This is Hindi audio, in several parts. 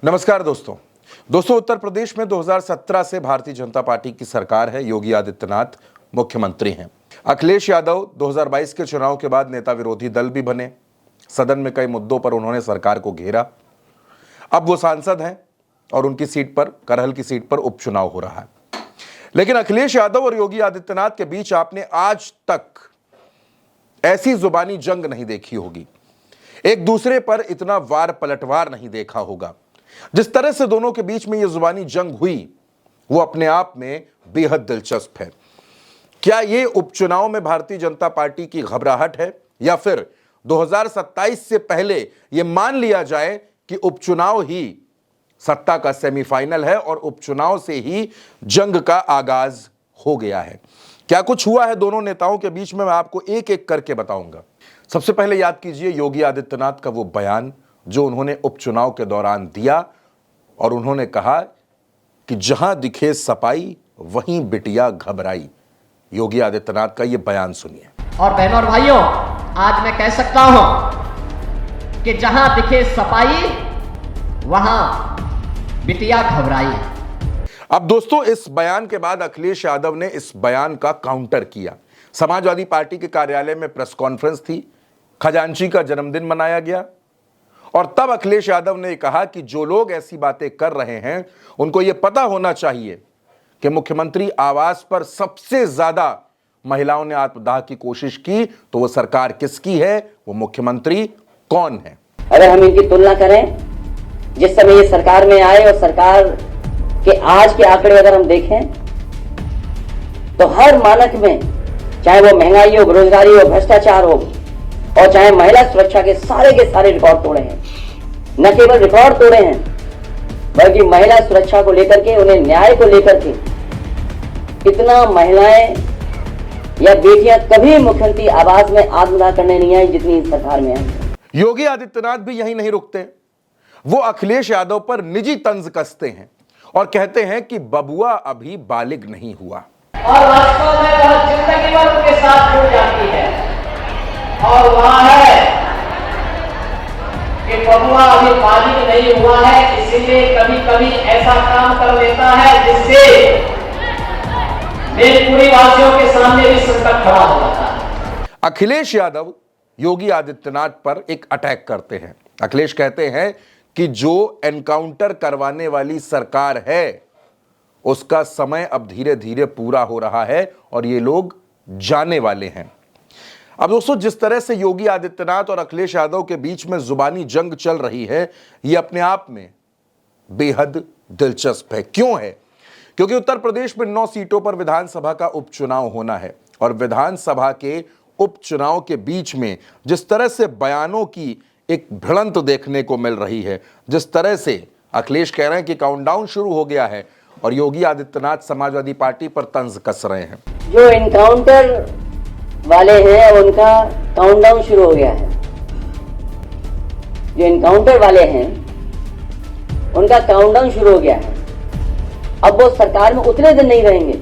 नमस्कार दोस्तों उत्तर प्रदेश में 2017 से भारतीय जनता पार्टी की सरकार है। योगी आदित्यनाथ मुख्यमंत्री हैं। अखिलेश यादव 2022 के चुनाव के बाद नेता विरोधी दल भी बने। सदन में कई मुद्दों पर उन्होंने सरकार को घेरा। अब वो सांसद हैं और उनकी सीट पर, करहल की सीट पर उपचुनाव हो रहा है। लेकिन अखिलेश यादव और योगी आदित्यनाथ के बीच आपने आज तक ऐसी जुबानी जंग नहीं देखी होगी, एक दूसरे पर इतना वार पलटवार नहीं देखा होगा। जिस तरह से दोनों के बीच में यह जुबानी जंग हुई वो अपने आप में बेहद दिलचस्प है। क्या यह उपचुनाव में भारतीय जनता पार्टी की घबराहट है या फिर 2027 से पहले यह मान लिया जाए कि उपचुनाव ही सत्ता का सेमीफाइनल है और उपचुनाव से ही जंग का आगाज हो गया है? क्या कुछ हुआ है दोनों नेताओं के बीच में, मैं आपको एक एक करके बताऊंगा। सबसे पहले याद कीजिए योगी आदित्यनाथ का वो बयान जो उन्होंने उपचुनाव के दौरान दिया और उन्होंने कहा कि जहां दिखे सपाई वहीं बिटिया घबराई। योगी आदित्यनाथ का यह बयान सुनिए। और बहनों और भाइयों, आज मैं कह सकता हूं कि जहां दिखे सपाई वहां बिटिया घबराई। अब दोस्तों, इस बयान के बाद अखिलेश यादव ने इस बयान का काउंटर किया। समाजवादी पार्टी के कार्यालय में प्रेस कॉन्फ्रेंस थी, खजांची का जन्मदिन मनाया गया और तब अखिलेश यादव ने कहा कि जो लोग ऐसी बातें कर रहे हैं उनको यह पता होना चाहिए कि मुख्यमंत्री आवास पर सबसे ज्यादा महिलाओं ने आत्मदाह की कोशिश की, तो वो सरकार किसकी है, वो मुख्यमंत्री कौन है? अगर हम इनकी तुलना करें जिस समय ये सरकार में आए और सरकार के आज के आंकड़े अगर हम देखें तो हर मानक में, चाहे वो महंगाई हो, बेरोजगारी हो, भ्रष्टाचार हो और चाहे महिला सुरक्षा के सारे रिकॉर्ड तोड़े हैं। न केवल रिकॉर्ड तोड़े हैं बल्कि महिला सुरक्षा को लेकर के, उन्हें न्याय को लेकर के इतना महिलाएं या बेटियां कभी मुख्यमंत्री आवास में आत्मदाह करने नहीं आई जितनी इस सरकार में आई। योगी आदित्यनाथ भी यही नहीं रुकते, वो अखिलेश यादव पर निजी तंज कसते हैं और कहते हैं कि बबुआ अभी बालिग नहीं हुआ और वास्तव में वह जिंदगी भर उनके साथ जुड़ जाती है और वहां है कि बबुआ अभी बालिग नहीं हुआ है, इसीलिए कभी कभी ऐसा काम कर लेता है जिससे मेरपुरी वासियों के सामने भी संकट खड़ा हो जाता है। अखिलेश यादव योगी आदित्यनाथ पर एक अटैक करते हैं। अखिलेश कहते हैं कि जो एनकाउंटर करवाने वाली सरकार है उसका समय अब धीरे धीरे पूरा हो रहा है और ये लोग जाने वाले हैं। अब दोस्तों, जिस तरह से योगी आदित्यनाथ और अखिलेश यादव के बीच में जुबानी जंग चल रही है, यह अपने आप में बेहद दिलचस्प है। क्यों है? क्योंकि उत्तर प्रदेश में 9 सीटों पर विधानसभा का उपचुनाव होना है और विधानसभा के उपचुनाव के बीच में जिस तरह से बयानों की एक भिड़ंत देखने को मिल रही है, जिस तरह से अखिलेश कह रहे हैं कि काउंटडाउन शुरू हो गया है और योगी आदित्यनाथ समाजवादी पार्टी पर तंज कस रहे हैं। जो एनकाउंटर वाले हैं उनका काउंटडाउन शुरू हो गया है। जो एनकाउंटर वाले हैं उनका काउंटडाउन शुरू हो गया है। अब वो सरकार में उतने दिन नहीं रहेंगे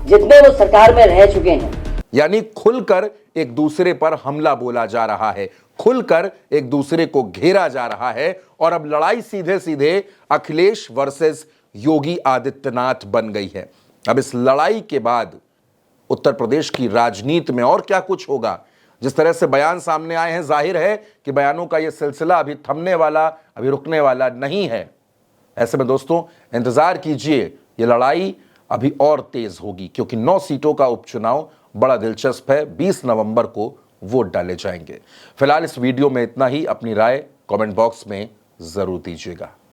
जितने वो सरकार में रह चुके हैं। यानी खुलकर एक दूसरे पर हमला बोला जा रहा है, खुलकर एक दूसरे को घेरा जा रहा है और अब लड़ाई सीधे सीधे अखिलेश वर्सेस योगी आदित्यनाथ बन गई है। अब इस लड़ाई के बाद उत्तर प्रदेश की राजनीति में और क्या कुछ होगा? जिस तरह से बयान सामने आए हैं, जाहिर है कि बयानों का यह सिलसिला अभी थमने वाला, अभी रुकने वाला नहीं है। ऐसे में दोस्तों, इंतजार कीजिए, ये लड़ाई अभी और तेज होगी क्योंकि 9 सीटों का उपचुनाव बड़ा दिलचस्प है। 20 नवंबर को वोट डाले जाएंगे। फिलहाल इस वीडियो में इतना ही। अपनी राय कमेंट बॉक्स में जरूर दीजिएगा।